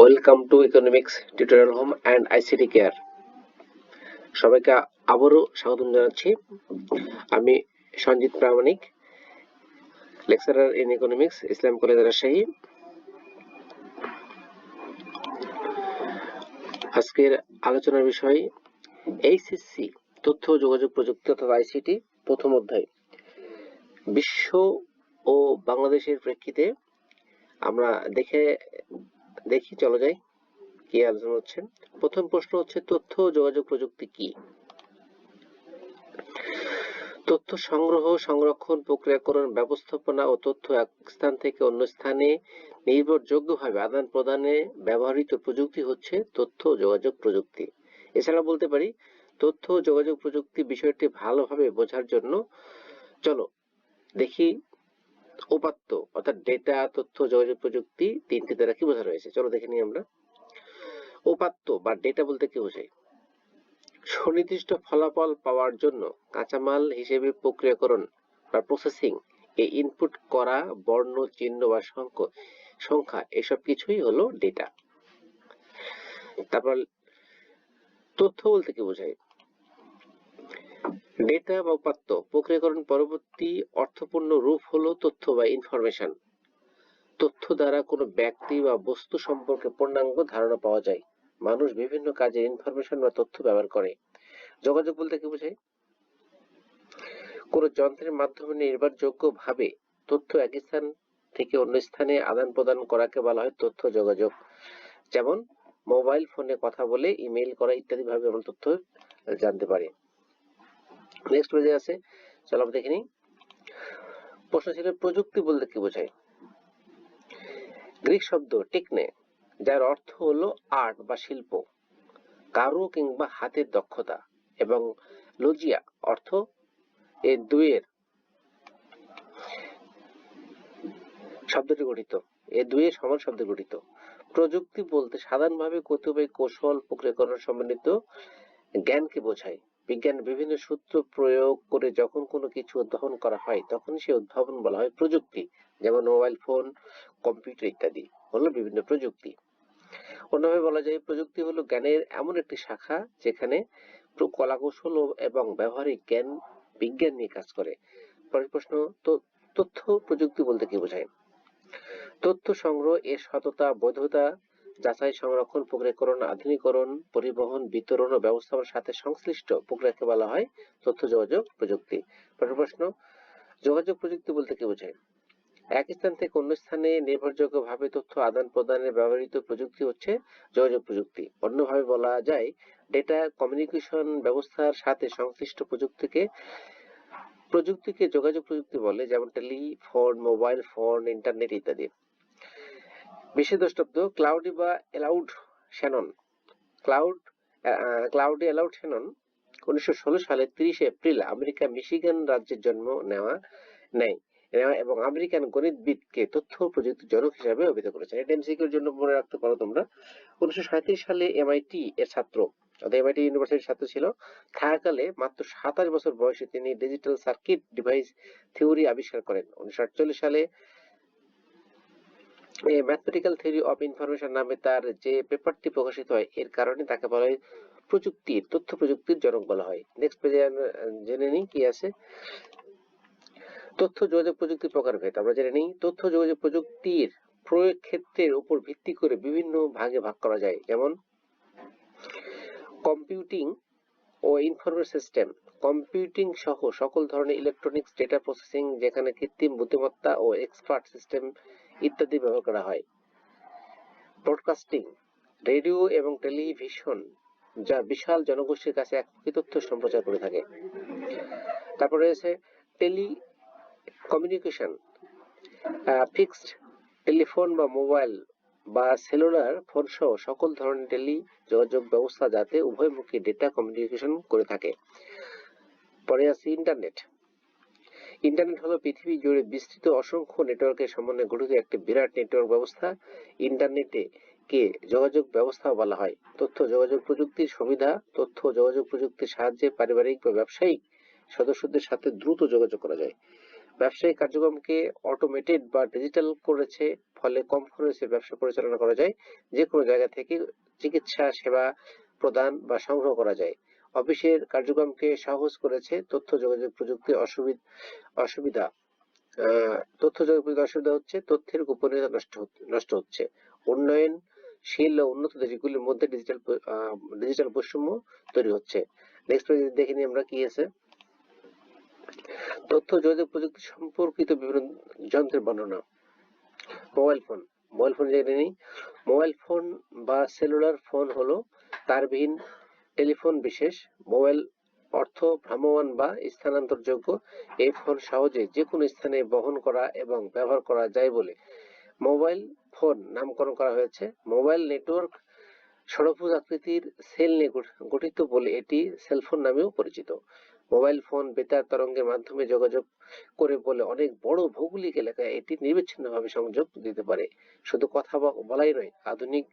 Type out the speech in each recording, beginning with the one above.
Welcome to economics tutorial home and ICT care. সবাইকে আবারও স্বাগতম জানাচ্ছি। আমি Sanjit Pramanik, lecturer in economics, Islam college Rajshahi. আজকের আলোচনার বিষয় এইচএসসি তথ্য ও যোগাযোগ প্রযুক্তি অর্থাৎ আইসিটি প্রথম অধ্যায়। বিশ্ব ও বাংলাদেশের প্রেক্ষিতে আমরা দেখি চলে যাই কি আলোচনা হচ্ছে। প্রথম প্রশ্ন হচ্ছে তথ্য ও যোগাযোগ প্রযুক্তি কি? তথ্য সংগ্রহ, সংরক্ষণ, প্রক্রিয়াকরণ, ব্যবস্থাপনা ও তথ্য এক স্থান থেকে অন্য স্থানে নির্ভরযোগ্যভাবে আদান প্রদানে ব্যবহৃত প্রযুক্তি হচ্ছে তথ্য ও যোগাযোগ প্রযুক্তি। এছাড়া বলতে পারি তথ্য ও যোগাযোগ প্রযুক্তি বিষয়টি ভালোভাবে বোঝার জন্য চলো দেখি উপাত্ত অর্থাৎ ডেটা, তথ্য, যোগাযোগ প্রযুক্তি তিনটি দ্বারা কি বোঝানো হয়েছে। চলো দেখে নিই আমরা। উপাত্ত বা ডেটা বলতে কি বোঝায়? সুনির্দিষ্ট ফলাফল পাওয়ার জন্য কাঁচামাল হিসেবে প্রক্রিয়াকরণ বা প্রসেসিং এ ইনপুট করা বর্ণ, চিহ্ন বা সংখ্যা এসব কিছুই হলো ডেটা। তারপর তথ্য বলতে কি বোঝায়? ডেটা বা উপাত্ত প্রক্রিয়াকরণ পরবর্তী অর্থপূর্ণ রূপ হলো তথ্য বা ইনফরমেশন। তথ্য দ্বারা কোনো ব্যক্তি বা বস্তু সম্পর্কে পূর্ণাঙ্গ ধারণা পাওয়া যায়। মানুষ বিভিন্ন কাজে ইনফরমেশন বা তথ্য ব্যবহার করে। যোগাযোগ বলতে কি বোঝায়? কোন যন্ত্রের মাধ্যমে নির্ভরযোগ্যভাবে তথ্য এক স্থান থেকে অন্য স্থানে আদান প্রদান করাকে বলা হয় তথ্য যোগাযোগ। যেমন মোবাইল ফোনে কথা বলে, ইমেইল করা ইত্যাদি ভাবে আমরা তথ্য জানতে পারি। নেক্সট পেজে আছে, চলো আমরা দেখে নিই। প্রশ্ন ছিল প্রযুক্তি বলতে কি বোঝায়? গ্রিক শব্দ টেকনে, যার অর্থ হলো আর্ট বা শিল্প, কারু কিংবা হাতের দক্ষতা, এবং লজিয়া অর্থ এই দুইয়ের শব্দটি গঠিত, এই দুইয়ের সমান শব্দে গঠিত। প্রযুক্তি বলতে সাধারণভাবে কতিপয় কৌশল, প্রক্রিয়াকরণ সম্বন্ধিত জ্ঞানকে বোঝায়। বিজ্ঞানের বিভিন্ন সূত্র প্রয়োগ করে যখন কোনো কিছু উদ্ভাবন করা হয় তখন সেই উদ্ভাবন বলা হয় প্রযুক্তি। যেমন মোবাইল ফোন, কম্পিউটার ইত্যাদি হলো বিভিন্ন প্রযুক্তি। অন্যভাবে বলা যায় প্রযুক্তি হলো জ্ঞানের এমন একটি শাখা যেখানে কলাকৌশল এবং ব্যবহারিক জ্ঞান বিজ্ঞান নিয়ে কাজ করে। পরের প্রশ্ন, তথ্য প্রযুক্তি বলতে কি বোঝায়? তথ্য সংগ্রহ, এর সততা, বৈধতা যাচাই, সংরক্ষণ, প্রক্রিয়াকরণ, আধুনিকরণ, পরিবহন, বিতরণ ও ব্যবস্থাপনার সাথে সংশ্লিষ্ট প্রক্রিয়াকে বলা হয় তথ্য যোগাযোগ প্রযুক্তি। পরের প্রশ্ন, যোগাযোগ প্রযুক্তি বলতে কি বোঝায়? এক স্থান থেকে অন্য স্থানে নির্ভরযোগ্যভাবে তথ্য আদান প্রদানে ব্যবহৃত প্রযুক্তি হচ্ছে যোগাযোগ প্রযুক্তি। অন্যভাবে বলা যায় ডেটা কমিউনিকেশন ব্যবস্থার সাথে সংশ্লিষ্ট প্রযুক্তিকে যোগাযোগ প্রযুক্তি বলে, যেমন টেলিফোন, মোবাইল ফোন, ইন্টারনেট ইত্যাদি। 20 দ্রষ্টব্য ক্লাউডি এলাউড শ্যানন 1916 সালের 30 এপ্রিল আমেরিকা মিশিগান রাজ্যের জন্ম নেয় এবং আমেরিকান গণিতবিদকে তথ্য প্রযুক্তির জনক হিসাবে অভিহিত করেছেন। এটা এমসিকিউর জন্য মনে রাখতে পারো তোমরা। 1937 সালে এমআইটি এর ছাত্র, এমআইটি ইউনিভার্সিটির ছাত্র ছিল, থাকাকালে মাত্র 27 বছর বয়সে তিনি ডিজিটাল সার্কিট ডিভাইস থিওরি আবিষ্কার করেন। 1948 সালে ম্যাথমেটিক্যাল থিওরি অফ ইনফরমেশন নামে তার যে পেপারটি প্রকাশিত হয়, এর কারণে তাকে বলা হয় তথ্য প্রযুক্তির জনক বলা হয়। নেক্সট পেজে জেনে নিই কি আছে। তথ্য যোগাযোগ প্রযুক্তির প্রকারভেদ আমরা জেনে নিই। তথ্য যোগাযোগ প্রযুক্তির প্রয়োগ ক্ষেত্রের উপর ভিত্তি করে বিভিন্ন ভাগে ভাগ করা যায়। যেমন কম্পিউটিং ও ইনফরমেশন সিস্টেম, কম্পিউটিং সহ সকল ধরনের ইলেকট্রনিক্স ডেটা প্রসেসিং, যেখানে কৃত্রিম বুদ্ধিমত্তা ও এক্সপার্ট সিস্টেম ইত্যাদি ব্যবহার করা হয়। ব্রডকাস্টিং, রেডিও এবং টেলিভিশন, যা বিশাল জনগোষ্ঠীর কাছে একমুখী তথ্য সম্প্রচার করে থাকে। তারপরে রয়েছে টেলিকমিউনিকেশন, ফিক্সড টেলিফোন বা মোবাইল বা সেলুলার ফোন সহ সকল ধরনের টেলি যোগাযোগ ব্যবস্থা যাতে উভয়মুখী ডেটা কমিউনিকেশন করে থাকে। পরে আছে ইন্টারনেট। ইন্টারনেট হলো পৃথিবী জুড়ে বিস্তৃত অসংখ্য নেটওয়ার্কের সমন্বয়ে গঠিত একটি বিরাট নেটওয়ার্ক ব্যবস্থা। ইন্টারনেটে কে যোগাযোগ ব্যবস্থা বলা হয়। তথ্য যোগাযোগ প্রযুক্তির সুবিধা, তথ্য যোগাযোগ প্রযুক্তির সাহায্যে পারিবারিক বা ব্যবসায়িক সদস্যদের সাথে দ্রুত যোগাযোগ করা যায়। ব্যবসায়িক কার্যক্রমকে অটোমেটেড বা ডিজিটাল করেছে, ফলে কম খরচে ব্যবসা পরিচালনা করা যায়, যে কোনো জায়গা থেকে চিকিৎসা সেবা প্রদান বা সংগ্রহ করা যায়। অফিসের কার্যক্রমকে সহজ করেছে তথ্য যোগাযোগ প্রযুক্তি। অসুবিধা তথ্য যোগাযোগ প্রযুক্তির অসুবিধা হচ্ছে তথ্যের গোপনীয়তা নষ্ট হচ্ছে। উন্নয়নশীল ও উন্নত দেশগুলির মধ্যে ডিজিটাল বৈষম্য তৈরি হচ্ছে। নেক্সট পেজে দেখে নিই আমরা কি আছে। তথ্য যোগাযোগ প্রযুক্তি সম্পর্কিত বিভিন্ন যন্ত্রের বর্ণনা। মোবাইল ফোন জেনে নিই। মোবাইল ফোন বা সেলুলার ফোন হলো তারবিহীন টেলিফোন বিশেষ। মোবাইল অর্থ ভ্রাম্যমাণ বা স্থানান্তরযোগ্য। এই ফোন সহজে যে কোনো স্থানে বহন করা এবং ব্যবহার করা যায় বলে মোবাইল ফোন নামকরণ করা হয়েছে। মোবাইল নেটওয়ার্ক ষড়ভুজ আকৃতির সেল নিয়ে গঠিত বলে এটি সেলফোন নামেও পরিচিত। মোবাইল ফোন বেতার তরঙ্গের মাধ্যমে যোগাযোগ করে বলে অনেক বড় ভৌগোলিক এলাকায় এটি নিরবিচ্ছিন্নভাবে সংযোগ দিতে পারে। শুধু কথা বলাই নয়, আধুনিক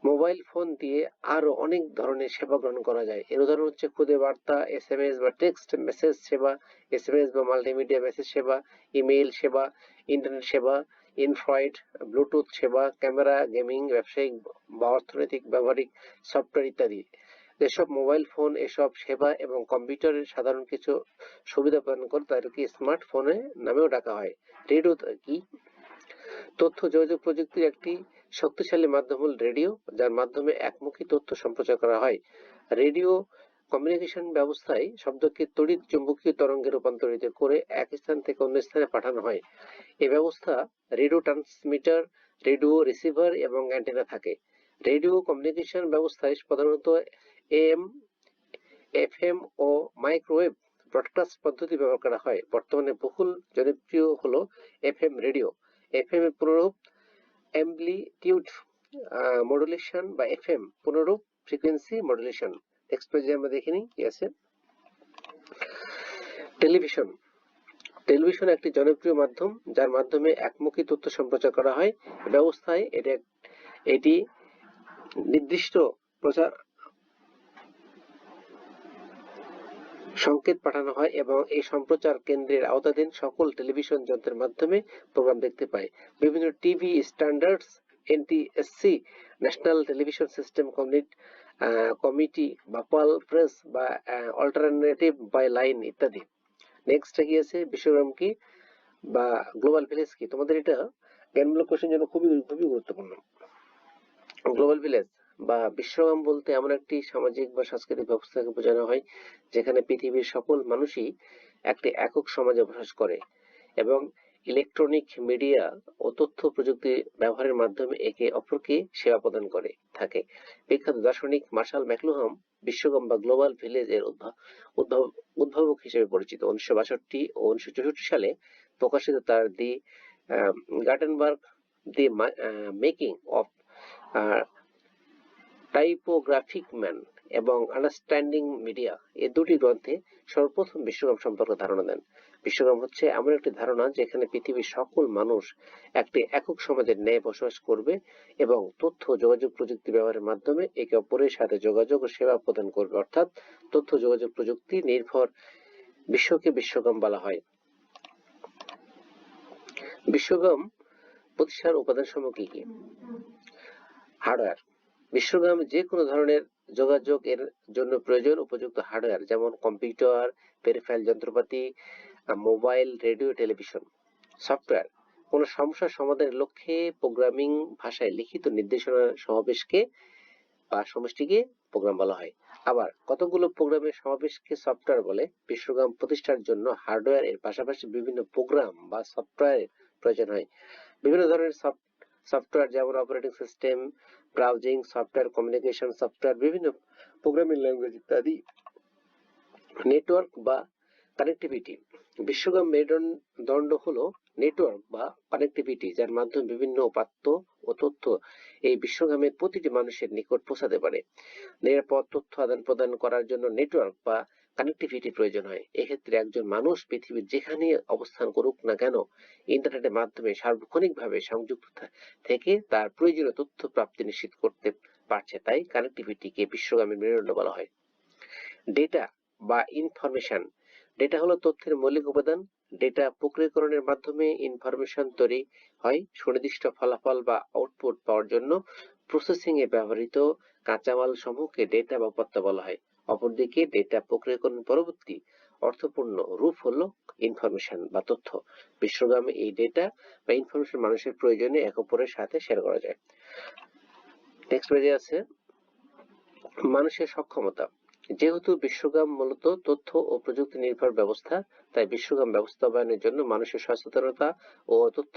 মোবাইল ফোন দিয়ে আরো অনেক ধরনের সেবা গ্রহণ করা যায়। এর উদাহরণ হচ্ছে খুদে বার্তা, এসএমএস বা টেক্সট মেসেজ সেবা, এসএমএস বা মাল্টিমিডিয়া মেসেজ সেবা, ইমেইল সেবা, ইন্টারনেট সেবা, ইনফ্রারেড ব্লুটুথ সেবা, ক্যামেরা, গেমিং, ব্যবসায়িক বা অর্থনৈতিক ব্যবহারিক সফটওয়্যার ইত্যাদি। যেসব মোবাইল ফোন এসব সেবা এবং কম্পিউটারের সাধারণ কিছু সুবিধা প্রদান করে তাদেরকে স্মার্টফোনে নামেও ডাকা হয়। রেডিও কি? তথ্য যোগাযোগ প্রযুক্তির একটি শক্তিশালী মাধ্যম হল রেডিও, যার মাধ্যমে একমুখী তথ্য সম্প্রচার করা হয়। রেডিও কমিউনিকেশন ব্যবস্থায় শব্দকে তড়িৎ চুম্বকীয় তরঙ্গে রূপান্তরিত করে এক স্থান থেকে অন্য স্থানে পাঠানো হয়। এই ব্যবস্থা রেডিও ট্রান্সমিটার, রেডিও রিসিভার এবং অ্যান্টেনা থাকে। রেডিও কমিউনিকেশন ব্যবস্থায় প্রধানত এএম, এফএম ও মাইক্রোওয়েভ ব্রডকাস্ট পদ্ধতি ব্যবহার করা হয়। বর্তমানে বহুল জনপ্রিয় হলো এফএম রেডিও। এফএম এর পুনরূপ অ্যামপ্লিটিউড মডুলেশন বা এফএম পুনরূপ ফ্রিকোয়েন্সি মডুলেশন। নেক্সট পেজে আমরা দেখে নিই কি আছে। টেলিভিশন একটি জনপ্রিয় মাধ্যম যার মাধ্যমে একমুখী তথ্য সম্প্রচার করা হয়। ব্যবস্থায় এটি নির্দিষ্ট প্রচার সংকেত পাঠানো হয় এবং এই সম্প্রচার কেন্দ্রের আওতাধীন সকল টেলিভিশন যন্ত্রের মাধ্যমে প্রোগ্রাম দেখতে পায়। বিভিন্ন TV standards, NTSC, national television system committee বা পাল প্রেস বা অল্টারনেটিভ বাই লাইন ইত্যাদি। নেক্সট কি আছে, বিশ্বগ্রাম কি বা গ্লোবাল ভিলেজ কি? তোমাদের এটা জ্ঞানমূলক কোশ্চেন জন্য খুবই খুবই গুরুত্বপূর্ণ। গ্লোবাল ভিলেজ বা বিশ্বগ্রাম বলতে এমন একটি সামাজিক বা সাংস্কৃতিক ব্যবস্থাকে বোঝানো হয় যেখানে পৃথিবীর সকল মানুষই একটি একক সমাজে বসবাস করে এবং ইলেকট্রনিক মিডিয়া ও তথ্য প্রযুক্তি ব্যবহারের মাধ্যমে একে অপরকে সেবা প্রদান করে থাকে। বিখ্যাত দার্শনিক মার্শাল ম্যাকলুহান বিশ্বগ্রাম বা গ্লোবাল ভিলেজ এর উদ্ভাবক হিসেবে পরিচিত। 1962 ও 1964 সালে প্রকাশিত তার দি গাটেনবার্গ দি মেকিং অফ টাইপোগ্রাফিক ম্যান এবং আন্ডারস্ট্যান্ডিং মিডিয়া এই দুটি গ্রন্থে সর্বপ্রথম বিশ্বগ্রাম সম্পর্কে ধারণা দেন। বিশ্বগ্রাম হচ্ছে এমন একটি ধারণা যেখানে পৃথিবীর সকল মানুষ একটি একক সমাজের ন্যায় বসবাস করবে এবং তথ্য যোগাযোগ প্রযুক্তি ব্যবহারের মাধ্যমে একে অপরের সাথে যোগাযোগ ও সেবা প্রদান করবে। অর্থাৎ তথ্য যোগাযোগ প্রযুক্তি নির্ভর বিশ্বকে বিশ্বগ্রাম বলা হয়। বিশ্বগ্রাম প্রতিষ্ঠার উপাদান সমূহ কি কি? হার্ডওয়্যার। বিশ্বগ্রাম যে কোনো ধরনের যোগাযোগ এর জন্য প্রয়োজন উপযুক্ত হার্ডওয়্যার, যেমন কম্পিউটার, পেরিফেরাল যন্ত্রপাতি, মোবাইল, রেডিও, টেলিভিশন। সফটওয়্যার, কোনো সমস্যার সমাধানের লক্ষ্যে প্রোগ্রামিং ভাষায় লিখিত নির্দেশনা সমাবেশকে বা সমষ্টিকে প্রোগ্রাম বলা হয়। আবার কতগুলো প্রোগ্রামের সমাবেশকে সফটওয়্যার বলে। বিশ্বগ্রাম প্রতিষ্ঠার জন্য হার্ডওয়্যার এর পাশাপাশি বিভিন্ন প্রোগ্রাম বা সফটওয়্যারের প্রয়োজন হয়। বিভিন্ন ধরনের সফটওয়্যার যেমন operating system, browsing software, communication software, বিভিন্ন প্রোগ্রামিং ল্যাঙ্গুয়েজ ইত্যাদি। নেটওয়ার্ক বা কানেক্টিভিটি। বিশ্বগ্রাম মেরুদণ্ড হলো নেটওয়ার্ক বা কানেক্টিভিটি, যার মাধ্যমে বিভিন্ন উপাত্ত ও তথ্য এই বিশ্বগ্রামের প্রতিটি মানুষের নিকট পৌঁছাতে পারে। নিরাপদ তথ্য আদান প্রদান করার জন্য নেটওয়ার্ক বা কানেক্টিভিটি প্রয়োজন হয়। এক্ষেত্রে একজন মানুষ পৃথিবীর যেখানে অবস্থান করুক না কেন ইন্টারনেটের মাধ্যমে সার্বক্ষণিকভাবে সংযুক্ত থেকে তার প্রয়োজনীয় তথ্য প্রাপ্তি নিশ্চিত করতে পারছে। তাই কানেক্টিভিটিকে বিশ্বগ্রামের মেরুদণ্ড বলা হয়। ডেটা বা ইনফরমেশন। ডেটা হলো তথ্যের মৌলিক উপাদান ডেটা প্রক্রিয়াকরণের মাধ্যমে ইনফরমেশন তৈরি হয় সুনির্দিষ্ট ফলাফল বা আউটপুট পাওয়ার জন্য প্রসেসিং এ ব্যবহৃত কাঁচামাল সমূহকে ডেটা বা উপাত্ত বলা হয়। অপরদিকে ডেটা প্রক্রিয়াকরণ পরবর্তী অর্থপূর্ণ রূপ হলো ইনফরমেশন বা তথ্য। বিশ্বগ্রামে এই ডেটা বা ইনফরমেশন মানুষের প্রয়োজনে একে অপরের সাথে শেয়ার করা যায়। নেক্সট পেজে আছে মানুষের সক্ষমতা। যেহেতু বিশ্বগ্রাম মূলত তথ্য ও প্রযুক্তি নির্ভর ব্যবস্থা, তাই বিশ্বগ্রাম বাস্তবায়নের জন্য মানুষের সচেতনতা ও তথ্য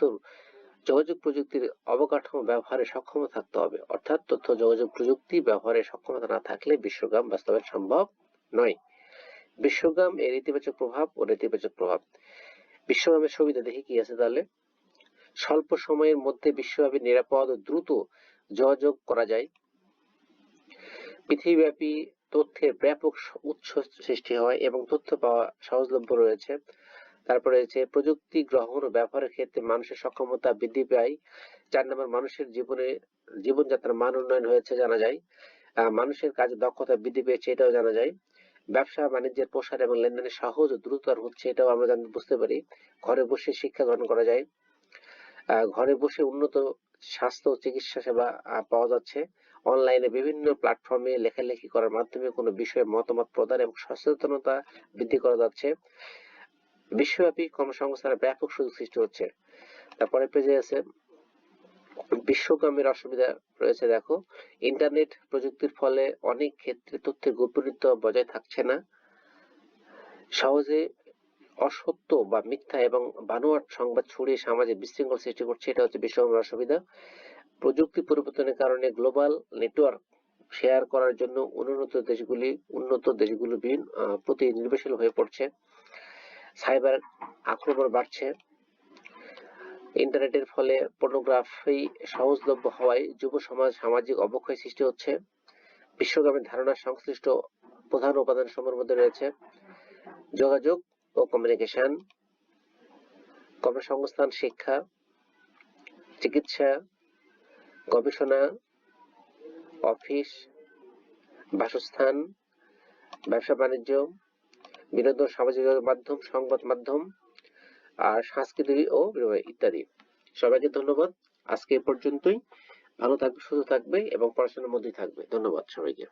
যোগাযোগ প্রযুক্তির অবকাঠামো ব্যবহারে সক্ষম থাকতে হবে। অর্থাৎ তথ্য যোগাযোগ প্রযুক্তি ব্যবহারে সক্ষমতা না থাকলে বিশ্বগ্রাম বাস্তবায়ন সম্ভব নয়। বিশ্বগ্রাম এর ইতিবাচক প্রভাব ও নেতিবাচক প্রভাব। বিশ্বগ্রামের সুবিধা দেখি কি আছে তাহলে। স্বল্প সময়ের মধ্যে বিশ্বব্যাপী নিরাপদ ও দ্রুত যোগাযোগ করা যায়। পৃথিবীব্যাপী তথ্যের ব্যাপক উৎস সৃষ্টি হয় এবং তথ্য পাওয়া সহজলভ্য রয়েছে। তারপরে রয়েছে প্রযুক্তি গ্রহণ ও ব্যবহারের ক্ষেত্রে মানুষের সক্ষমতা বৃদ্ধি পায়। 4 নম্বর মানুষের জীবনযাত্রার মান উন্নয়ন হয়েছে জানা যায়। মানুষের কাজের দক্ষতা বৃদ্ধি পেয়েছে এটাও জানা যায়। ব্যবসা বাণিজ্যের প্রসার এবং লেনদেনের সহজ ও দ্রুততর হচ্ছে এটাও আমরা বুঝতে পারি। ঘরে বসে শিক্ষা গ্রহণ করা যায়। ঘরে বসে উন্নত স্বাস্থ্য চিকিৎসা সেবা পাওয়া যাচ্ছে। অনলাইনে বিভিন্ন প্ল্যাটফর্মে লেখালেখি করার মাধ্যমে কোনো বিষয়ে মতামত প্রদান এবং সচেতনতা বৃদ্ধি করা যাচ্ছে। বিশ্বব্যাপী কর্মসংস্থানের ব্যাপক সুযোগ সৃষ্টি হচ্ছে। তারপরে পেজে আছে বিশ্বগ্রামের অসুবিধা রয়েছে দেখো। ইন্টারনেট প্রযুক্তির ফলে অনেক ক্ষেত্রে তথ্যের গোপনীয়তা বজায় থাকছে না। সহজে অসত্য বা মিথ্যা এবং বানোয়াট সংবাদ ছড়িয়ে সমাজে বিশৃঙ্খল সৃষ্টি করছে, এটা হচ্ছে বিশ্বগ্রামের অসুবিধা। প্রযুক্তি পরিবর্তনের কারণে গ্লোবাল নেটওয়ার্ক শেয়ার করার জন্য উন্নত দেশগুলো প্রতি নির্ভরশীল হয়ে পড়ছে। সাইবার আক্রমণ বাড়ছে। ইন্টারনেটের ফলে পর্নোগ্রাফি সহজলভ্য হওয়ায় যুব সমাজ সামাজিক অবক্ষয় সৃষ্টি হচ্ছে। বিশ্বগ্রামের ধারণা সংশ্লিষ্ট প্রধান উপাদান সমূহের মধ্যে রয়েছে যোগাযোগ ও কমিউনিকেশন, কর্মসংস্থান, শিক্ষা, চিকিৎসা, গবেষণা, অফিস, বাসস্থান, ব্যবসা বাণিজ্য, বিনোদন, সামাজিক মাধ্যম, সংবাদ মাধ্যম, আর সাংস্কৃতিক ও ইত্যাদি। সবাইকে ধন্যবাদ। আজকে এ পর্যন্তই। ভালো থাকবে, সুস্থ থাকবে এবং পড়াশোনার মধ্যেই থাকবে। ধন্যবাদ সবাইকে।